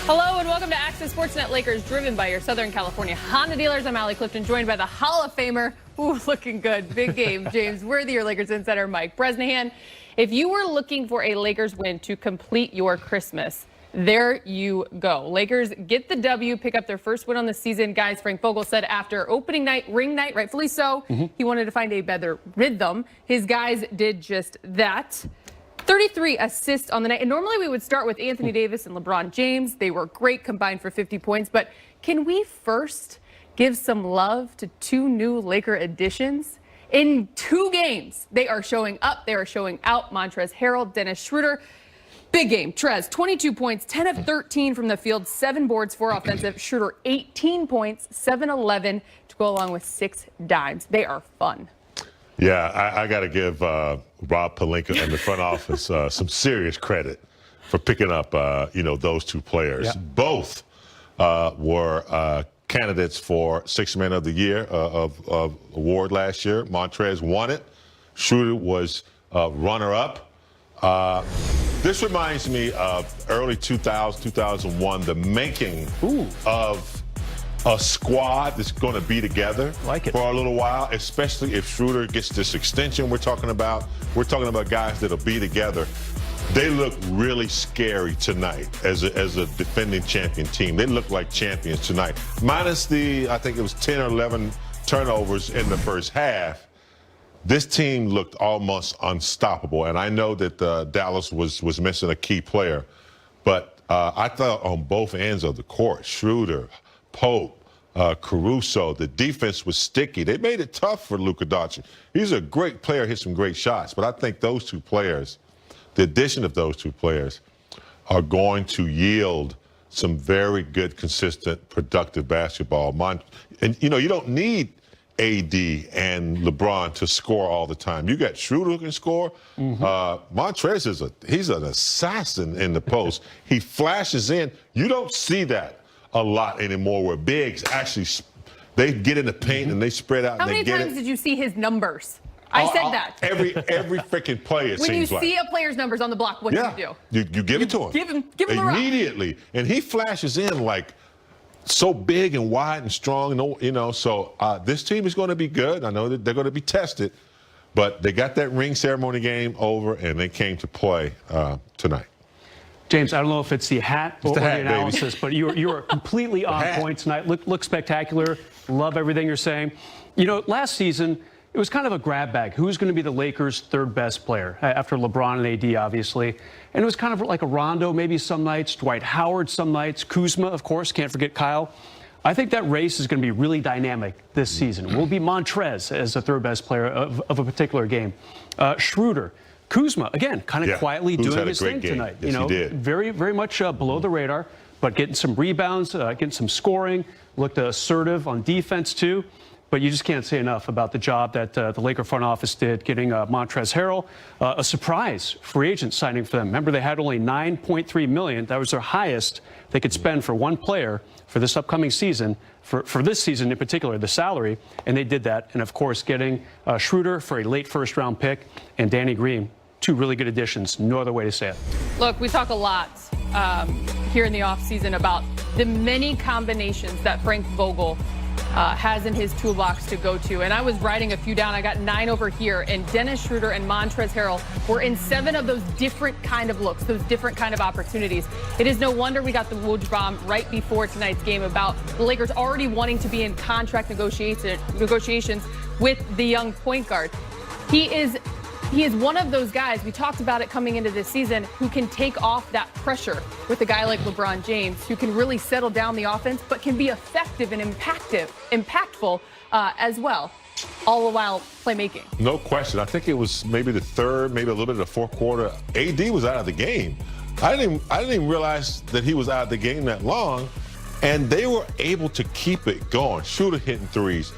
Hello and welcome to Access Sportsnet Lakers, driven by your Southern California Honda dealers. I'm Allie Clifton, joined by the Hall of Famer. Ooh, looking good. Big game. James Worthy, your Lakers insider, Mike Bresnahan. If you were looking for a Lakers win to complete your Christmas, there you go. Lakers get the W, pick up their first win on the season. Guys, Frank Vogel said after opening night, ring night, rightfully so, he wanted to find a better rhythm. His guys did just that. 33 assists on the night. And normally we would start with Anthony Davis and LeBron James. They were great, combined for 50 points. But can we first give some love to two new Laker additions? In 2 games, they are showing up. They are showing out. Montrezl Harrell, Dennis Schroeder. Big game. Trez, 22 points, 10 of 13 from the field, 7 boards, 4 offensive. Schroeder, 18 points, 7-11 to go along with 6 dimes. They are fun. Yeah, I got to give Rob Pelinka and the front office some serious credit for picking up, those 2 players. Yeah. Both were candidates for Sixth Man of the Year of award last year. Montrez won it. Schroeder was runner-up. This reminds me of early 2000, 2001, the making of a squad that's going to be together for a little while, especially if Schroeder gets this extension we're talking about. We're talking about guys that'll be together. They look really scary tonight as a defending champion team. They look like champions tonight. Minus I think it was 10 or 11 turnovers in the first half. This team looked almost unstoppable. And I know that Dallas was missing a key player. But I thought on both ends of the court, Schroeder, Pope, Caruso, the defense was sticky. They made it tough for Luka Doncic. He's a great player, hit some great shots, but I think those 2 players, the addition of those 2 players, are going to yield some very good, consistent, productive basketball. And, you don't need AD and LeBron to score all the time. You got Schroeder who can score. Montrez he's an assassin in the post. He flashes in. You don't see that a lot anymore where bigs actually, they get in the paint and they spread out. How many times did you see his numbers? I said that. Every freaking play, it seems like. When you see a player's numbers on the block, what do you do? You give it to him. Give him the rock. Immediately. And he flashes in like so big and wide and strong, so this team is going to be good. I know that they're going to be tested, but they got that ring ceremony game over and they came to play tonight. James, I don't know if it's the hat or the analysis, but you are completely on point tonight. Look spectacular. Love everything you're saying. Last season, it was kind of a grab bag. Who's going to be the Lakers' 3rd best player after LeBron and AD, obviously? And it was kind of like a Rondo maybe some nights, Dwight Howard some nights, Kuzma, of course, can't forget Kyle. I think that race is going to be really dynamic this season. Will be Montrez as the 3rd best player of a particular game. Schroeder. Kuzma, again, kind of quietly doing his thing tonight. Yes, he did. Very, very much below the radar, but getting some rebounds, getting some scoring, looked assertive on defense too. But you just can't say enough about the job that the Laker front office did getting Montrezl Harrell, a surprise free agent signing for them. Remember, they had only $9.3 million. That was their highest they could spend for one player for this upcoming season, for this season in particular, the salary, and they did that. And, of course, getting Schroeder for a late first-round pick and Danny Green, 2 really good additions. No other way to say it. Look, we talk a lot here in the offseason about the many combinations that Frank Vogel has in his toolbox to go to. And I was writing a few down. I got 9 over here. And Dennis Schroeder and Montrezl Harrell were in 7 of those different kind of looks, those different kind of opportunities. It is no wonder we got the Woj bomb right before tonight's game about the Lakers already wanting to be in contract negotiations with the young point guard. He is one of those guys, we talked about it coming into this season, who can take off that pressure with a guy like LeBron James, who can really settle down the offense, but can be effective and impactful as well, all the while playmaking. No question. I think it was maybe the 3rd, maybe a little bit of the 4th quarter. AD was out of the game. I didn't even realize that he was out of the game that long, and they were able to keep it going. Schroeder hitting threes.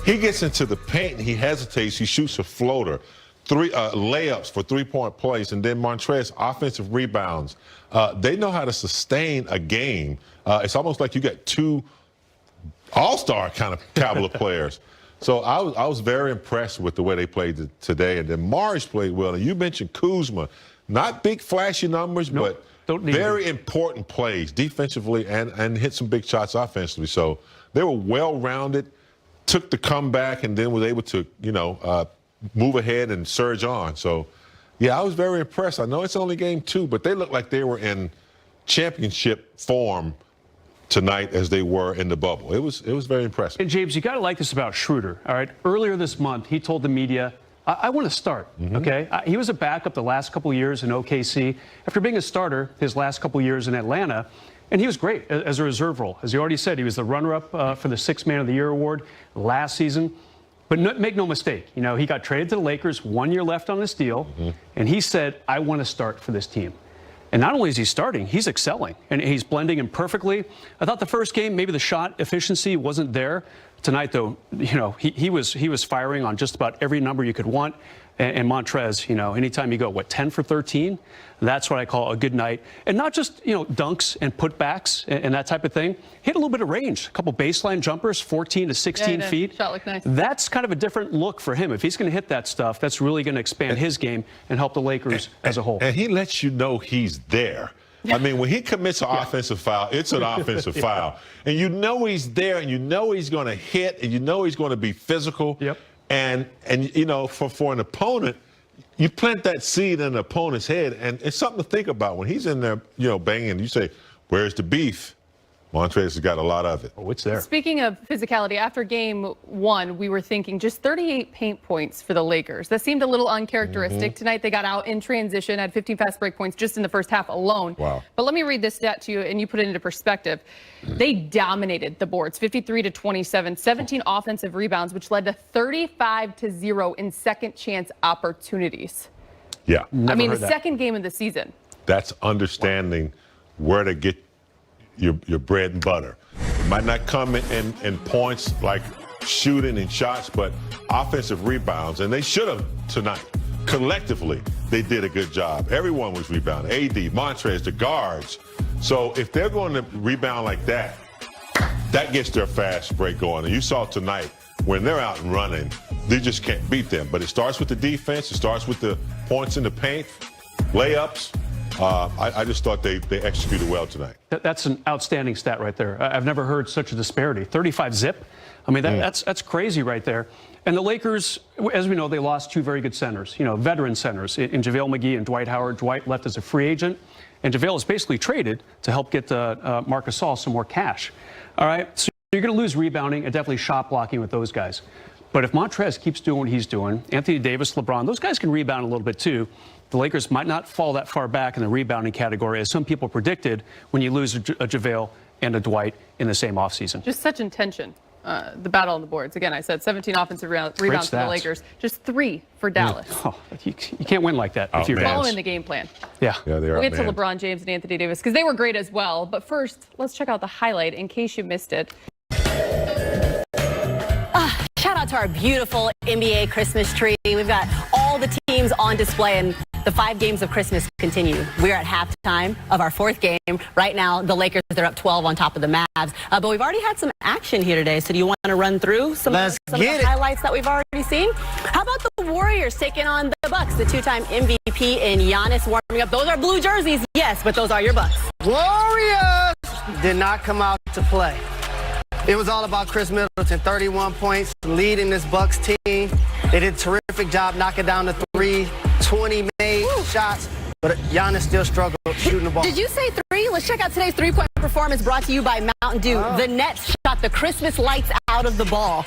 He gets into the paint, and he hesitates. He shoots a floater. 3 layups for 3-point plays, and then Montrez offensive rebounds. They know how to sustain a game. It's almost like you got 2 all-star kind of caliber players. So I was very impressed with the way they played today. And then Morris played well. And you mentioned Kuzma. Not big, flashy numbers, but Don't need very important plays defensively and hit some big shots offensively. So they were well-rounded, took the comeback, and then was able to, move ahead and surge on. So, yeah, I was very impressed. I know it's only game 2, but they looked like they were in championship form tonight as they were in the bubble. It was very impressive. And James, you got to like this about Schroeder. All right, earlier this month, he told the media, I want to start. Okay, he was a backup the last couple of years in OKC. After being a starter his last couple of years in Atlanta, and he was great as a reserve role. As he already said, he was the runner-up for the Sixth Man of the Year award last season. But make no mistake, he got traded to the Lakers, 1 year left on this deal, and he said, I want to start for this team. And not only is he starting, he's excelling, and he's blending in perfectly. I thought the first game, maybe the shot efficiency wasn't there. Tonight, though, he was firing on just about every number you could want. And Montrez, anytime you go, 10 for 13? That's what I call a good night. And not just, dunks and putbacks and that type of thing. Hit a little bit of range. A couple baseline jumpers, 14 to 16 feet. Shot looked nice. That's kind of a different look for him. If he's going to hit that stuff, that's really going to expand his game and help the Lakers as a whole. And he lets you know he's there. I mean, when he commits an offensive foul, it's an offensive foul. And you know he's there, and you know he's going to hit, and you know he's going to be physical. Yep. And for an opponent, you plant that seed in an opponent's head, and it's something to think about. When he's in there, banging, you say, where's the beef? Montrez has got a lot of it. Oh, it's there. Speaking of physicality, after game 1, we were thinking just 38 paint points for the Lakers. That seemed a little uncharacteristic. Tonight, they got out in transition, had 15 fast break points just in the first half alone. Wow. But let me read this stat to you, and you put it into perspective. They dominated the boards, 53-27, 17 offensive rebounds, which led to 35-0 in second chance opportunities. Yeah. The second game of the season. That's understanding where to get your bread and butter. It might not come in points like shooting and shots, but offensive rebounds, and they should have tonight. Collectively, they did a good job. Everyone was rebounding. AD, Montrez, the guards. So if they're going to rebound like that, that gets their fast break going. And you saw tonight, when they're out and running, they just can't beat them. But it starts with the defense. It starts with the points in the paint, layups. I just thought they executed well tonight. That's an outstanding stat right there. I've never heard such a disparity. 35 zip. I mean, that's crazy right there. And the Lakers, as we know, they lost 2 very good centers, veteran centers in JaVale McGee and Dwight Howard. Dwight left as a free agent, and JaVale is basically traded to help get Marc Gasol some more cash. All right, so you're going to lose rebounding and definitely shot blocking with those guys. But if Montrez keeps doing what he's doing, Anthony Davis, LeBron, those guys can rebound a little bit too. The Lakers might not fall that far back in the rebounding category as some people predicted when you lose a JaVale and a Dwight in the same offseason. Just such intention. The battle on the boards. Again, I said 17 offensive rebounds for the Lakers, just 3 for Dallas. Oh, you can't win like that if you're following the game plan. Yeah, they are. We'll get to LeBron James and Anthony Davis because they were great as well. But first, let's check out the highlight in case you missed it. Shout out to our beautiful NBA Christmas tree. We've got all the teams on display, and the 5 games of Christmas continue. We're at halftime of our 4th game. Right now, the Lakers, they're up 12 on top of the Mavs. But we've already had some action here today. So do you want to run through some of the highlights that we've already seen? How about the Warriors taking on the Bucks? The 2-time MVP and Giannis warming up. Those are blue jerseys, yes, but those are your Bucks. Warriors did not come out to play. It was all about Chris Middleton, 31 points, leading this Bucks team. They did a terrific job knocking down the 3, 20 made shots, but Giannis still struggled shooting the ball. Did you say 3? Let's check out today's 3-point performance brought to you by Mountain Dew. The Nets shot the Christmas lights out of the ball.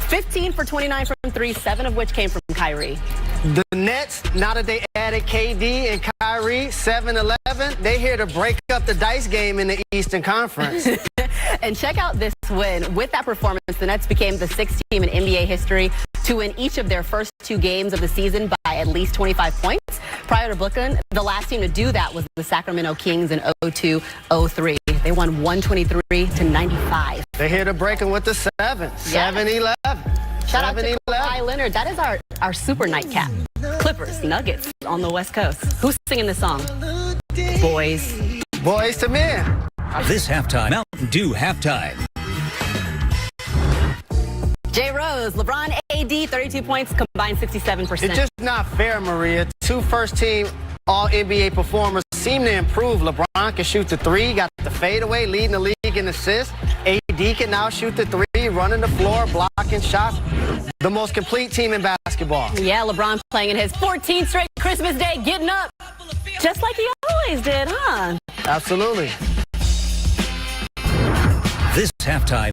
15 for 29 from 3, 7 of which came from Kyrie. The Nets, now that they added KD and Kyrie, 7-11, they here to break up the dice game in the Eastern Conference. And check out this win. With that performance, the Nets became the 6th team in NBA history to win each of their first 2 games of the season by at least 25 points. Prior to Brooklyn, the last team to do that was the Sacramento Kings in 02-03. They won 123-95. They here to break them with the 7. 7-11. Shout out to Kawhi Leonard. That is our super nightcap. Clippers, Nuggets on the West Coast. Who's singing this song? Boys. Boys to men. This halftime, Mountain Dew halftime. J. Rose, LeBron, AD, 32 points, combined 67%. It's just not fair, Maria. 2 first-team All-NBA performers seem to improve. LeBron can shoot the three, got the fadeaway, leading the league in assists. AD can now shoot the three, running the floor, blocking shots. The most complete team in basketball. Yeah, LeBron playing in his 14th straight Christmas Day, getting up just like he always did, huh? Absolutely. This halftime